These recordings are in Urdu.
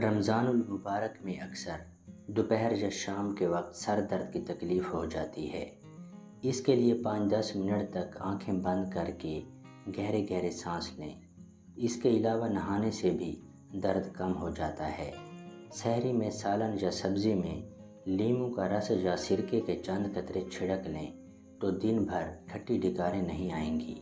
رمضان المبارک میں اکثر دوپہر یا شام کے وقت سر درد کی تکلیف ہو جاتی ہے۔ اس کے لیے 5-10 منٹ تک آنکھیں بند کر کے گہرے گہرے سانس لیں۔ اس کے علاوہ نہانے سے بھی درد کم ہو جاتا ہے۔ سحری میں سالن یا سبزی میں لیموں کا رس یا سرکے کے چند قطرے چھڑک لیں تو دن بھر کھٹی ڈکاریں نہیں آئیں گی۔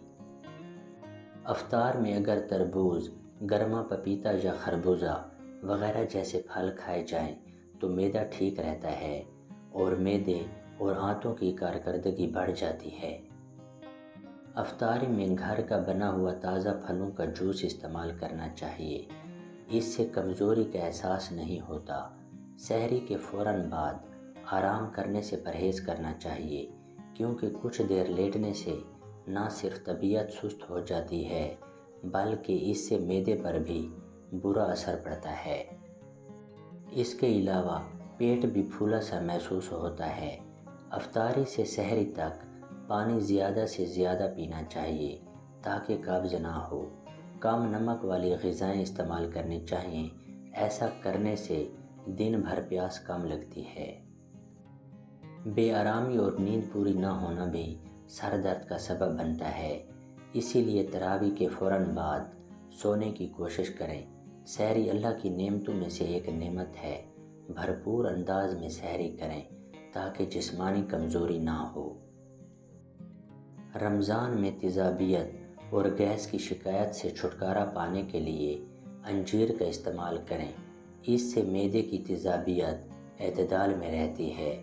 افطار میں اگر تربوز، گرما پپیتا یا خربوزہ وغیرہ جیسے پھل کھائے جائیں تو معدہ ٹھیک رہتا ہے اور معدے اور آنتوں کی کارکردگی بڑھ جاتی ہے۔ افطاری میں گھر کا بنا ہوا تازہ پھلوں کا جوس استعمال کرنا چاہیے۔ اس سے کمزوری کا احساس نہیں ہوتا۔ سحری کے فوراً بعد آرام کرنے سے پرہیز کرنا چاہیے، کیونکہ کچھ دیر لیٹنے سے نہ صرف طبیعت سست ہو جاتی ہے بلکہ اس سے معدے پر بھی برا اثر پڑتا ہے۔ اس کے علاوہ پیٹ بھی پھولا سا محسوس ہوتا ہے۔ افطاری سے سحری تک پانی زیادہ سے زیادہ پینا چاہیے تاکہ قبض نہ ہو۔ کم نمک والی غذائیں استعمال کرنی چاہیے۔ ایسا کرنے سے دن بھر پیاس کم لگتی ہے۔ بے آرامی اور نیند پوری نہ ہونا بھی سر درد کا سبب بنتا ہے، اسی لیے تراویح کے فوراً بعد سونے کی کوشش کریں۔ سحری اللہ کی نعمتوں میں سے ایک نعمت ہے۔ بھرپور انداز میں سحری کریں تاکہ جسمانی کمزوری نہ ہو۔ رمضان میں تیزابیت اور گیس کی شکایت سے چھٹکارا پانے کے لیے انجیر کا استعمال کریں۔ اس سے معدے کی تیزابیت اعتدال میں رہتی ہے۔